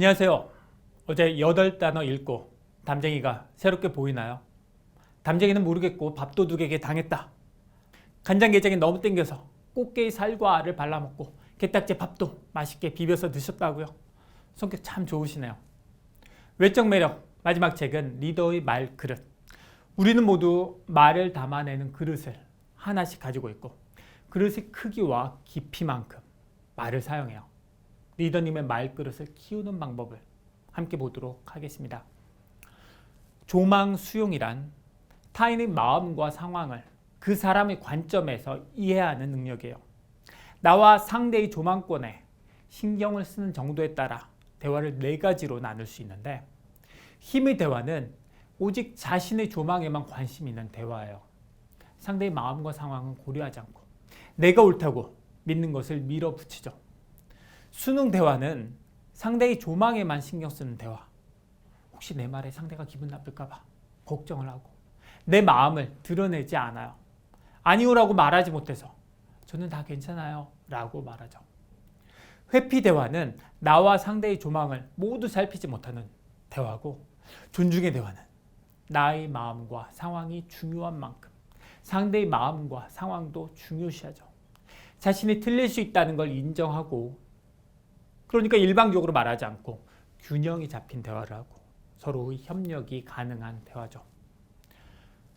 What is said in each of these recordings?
안녕하세요. 어제 8단어 읽고 담쟁이가 새롭게 보이나요? 담쟁이는 모르겠고 밥도둑에게 당했다. 간장게장이 너무 땡겨서 꽃게의 살과 알을 발라먹고 게딱지 밥도 맛있게 비벼서 드셨다고요? 성격 참 좋으시네요. 외적 매력 마지막 책은 리더의 말그릇. 우리는 모두 말을 담아내는 그릇을 하나씩 가지고 있고 그릇의 크기와 깊이만큼 말을 사용해요. 리더님의 말그릇을 키우는 방법을 함께 보도록 하겠습니다. 조망 수용이란 타인의 마음과 상황을 그 사람의 관점에서 이해하는 능력이에요. 나와 상대의 조망권에 신경을 쓰는 정도에 따라 대화를 4가지로 나눌 수 있는데, 힘의 대화는 오직 자신의 조망에만 관심 있는 대화예요. 상대의 마음과 상황은 고려하지 않고 내가 옳다고 믿는 것을 밀어붙이죠. 수능 대화는 상대의 조망에만 신경 쓰는 대화. 혹시 내 말에 상대가 기분 나쁠까봐 걱정을 하고 내 마음을 드러내지 않아요. 아니오라고 말하지 못해서 저는 다 괜찮아요 라고 말하죠. 회피 대화는 나와 상대의 조망을 모두 살피지 못하는 대화고, 존중의 대화는 나의 마음과 상황이 중요한 만큼 상대의 마음과 상황도 중요시하죠. 자신이 틀릴 수 있다는 걸 인정하고, 그러니까 일방적으로 말하지 않고 균형이 잡힌 대화를 하고 서로의 협력이 가능한 대화죠.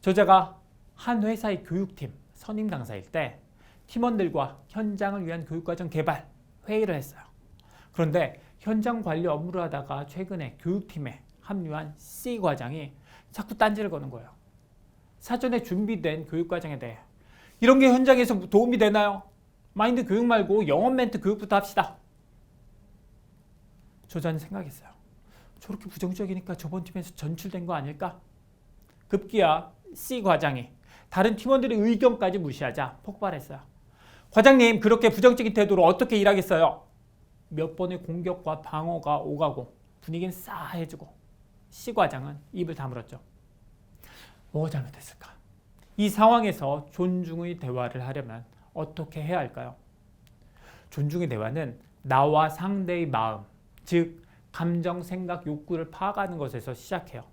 저자가 한 회사의 교육팀 선임 강사일 때 팀원들과 현장을 위한 교육과정 개발 회의를 했어요. 그런데 현장 관리 업무를 하다가 최근에 교육팀에 합류한 C 과장이 자꾸 딴지를 거는 거예요. 사전에 준비된 교육과정에 대해 이런 게 현장에서 도움이 되나요? 마인드 교육 말고 영어 멘트 교육부터 합시다. 저자는 생각했어요. 저렇게 부정적이니까 저번 팀에서 전출된 거 아닐까? 급기야 C 과장이 다른 팀원들의 의견까지 무시하자 폭발했어요. 과장님, 그렇게 부정적인 태도로 어떻게 일하겠어요? 몇 번의 공격과 방어가 오가고 분위기는 싸해지고 C 과장은 입을 다물었죠. 뭐가 잘못했을까? 이 상황에서 존중의 대화를 하려면 어떻게 해야 할까요? 존중의 대화는 나와 상대의 마음, 즉 감정, 생각, 욕구를 파악하는 것에서 시작해요.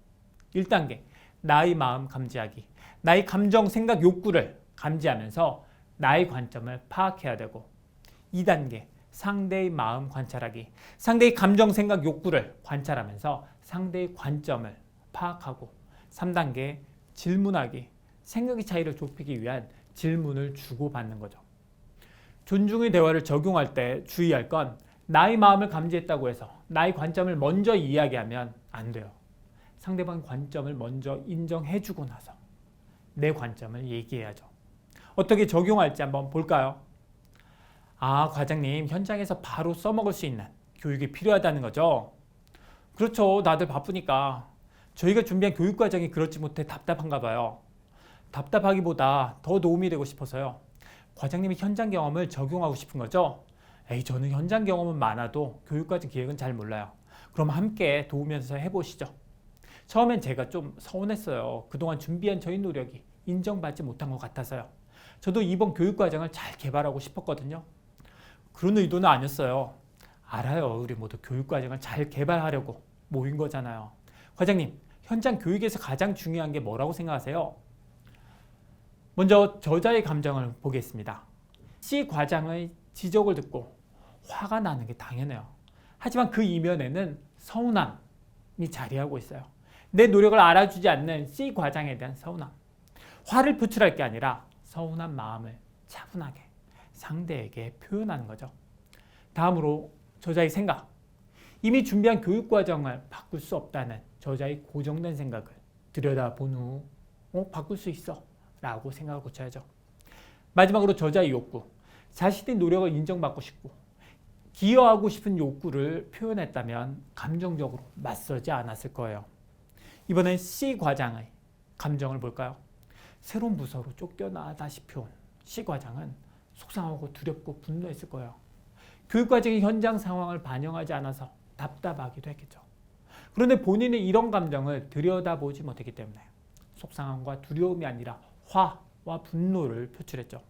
1단계, 나의 마음 감지하기. 나의 감정, 생각, 욕구를 감지하면서 나의 관점을 파악해야 되고, 2단계, 상대의 마음 관찰하기. 상대의 감정, 생각, 욕구를 관찰하면서 상대의 관점을 파악하고, 3단계, 질문하기. 생각의 차이를 좁히기 위한 질문을 주고받는 거죠. 존중의 대화를 적용할 때 주의할 건, 나의 마음을 감지했다고 해서 나의 관점을 먼저 이야기하면 안 돼요. 상대방 관점을 먼저 인정해주고 나서 내 관점을 얘기해야죠. 어떻게 적용할지 한번 볼까요? 과장님, 현장에서 바로 써먹을 수 있는 교육이 필요하다는 거죠? 그렇죠. 다들 바쁘니까. 저희가 준비한 교육과정이 그렇지 못해 답답한가 봐요. 답답하기보다 더 도움이 되고 싶어서요. 과장님이 현장 경험을 적용하고 싶은 거죠? 저는 현장 경험은 많아도 교육과정 기획은 잘 몰라요. 그럼 함께 도우면서 해보시죠. 처음엔 제가 좀 서운했어요. 그동안 준비한 저희 노력이 인정받지 못한 것 같아서요. 저도 이번 교육과정을 잘 개발하고 싶었거든요. 그런 의도는 아니었어요. 알아요. 우리 모두 교육과정을 잘 개발하려고 모인 거잖아요. 과장님, 현장 교육에서 가장 중요한 게 뭐라고 생각하세요? 먼저 저자의 감정을 보겠습니다. C 과장의 지적을 듣고 화가 나는 게 당연해요. 하지만 그 이면에는 서운함이 자리하고 있어요. 내 노력을 알아주지 않는 C 과장에 대한 서운함. 화를 표출할 게 아니라 서운한 마음을 차분하게 상대에게 표현하는 거죠. 다음으로 저자의 생각. 이미 준비한 교육과정을 바꿀 수 없다는 저자의 고정된 생각을 들여다본 후 바꿀 수 있어 라고 생각을 고쳐야죠. 마지막으로 저자의 욕구. 자신의 노력을 인정받고 싶고 기여하고 싶은 욕구를 표현했다면 감정적으로 맞서지 않았을 거예요. 이번엔 C 과장의 감정을 볼까요? 새로운 부서로 쫓겨나다시피 온 C 과장은 속상하고 두렵고 분노했을 거예요. 교육과정의 현장 상황을 반영하지 않아서 답답하기도 했겠죠. 그런데 본인은 이런 감정을 들여다보지 못했기 때문에 속상함과 두려움이 아니라 화와 분노를 표출했죠.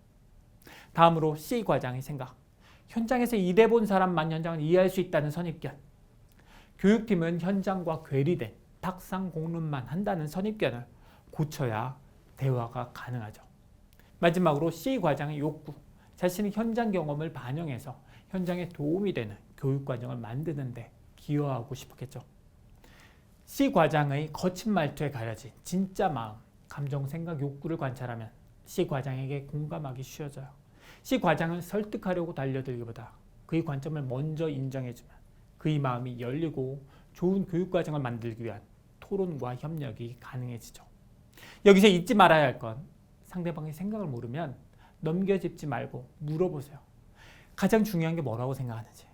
다음으로 C 과장의 생각. 현장에서 일해본 사람만 현장을 이해할 수 있다는 선입견. 교육팀은 현장과 괴리된 탁상 공론만 한다는 선입견을 고쳐야 대화가 가능하죠. 마지막으로 C 과장의 욕구, 자신의 현장 경험을 반영해서 현장에 도움이 되는 교육 과정을 만드는 데 기여하고 싶었겠죠. C 과장의 거친 말투에 가려진 진짜 마음, 감정, 생각, 욕구를 관찰하면 C 과장에게 공감하기 쉬워져요. C 과장을 설득하려고 달려들기보다 그의 관점을 먼저 인정해주면 그의 마음이 열리고 좋은 교육 과정을 만들기 위한 토론과 협력이 가능해지죠. 여기서 잊지 말아야 할 건 상대방의 생각을 모르면 넘겨짚지 말고 물어보세요. 가장 중요한 게 뭐라고 생각하는지.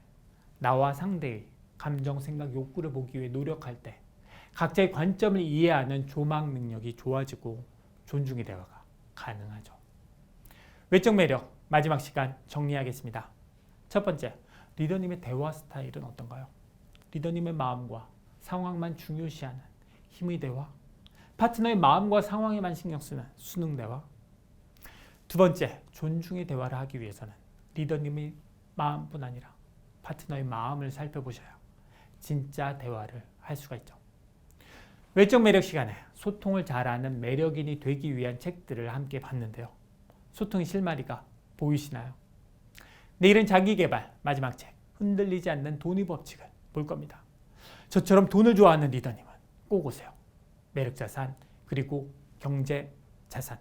나와 상대의 감정, 생각, 욕구를 보기 위해 노력할 때 각자의 관점을 이해하는 조망 능력이 좋아지고 존중의 대화가 가능하죠. 외적 매력, 마지막 시간 정리하겠습니다. 첫 번째, 리더님의 대화 스타일은 어떤가요? 리더님의 마음과 상황만 중요시하는 힘의 대화, 파트너의 마음과 상황에만 신경 쓰는 수능 대화. 두 번째, 존중의 대화를 하기 위해서는 리더님의 마음뿐 아니라 파트너의 마음을 살펴보셔야 진짜 대화를 할 수가 있죠. 외적 매력 시간에 소통을 잘하는 매력인이 되기 위한 책들을 함께 봤는데요. 소통의 실마리가 보이시나요? 내일은 자기개발 마지막 책, 흔들리지 않는 돈의 법칙을 볼 겁니다. 저처럼 돈을 좋아하는 리더님은 꼭 오세요. 매력 자산 그리고 경제 자산.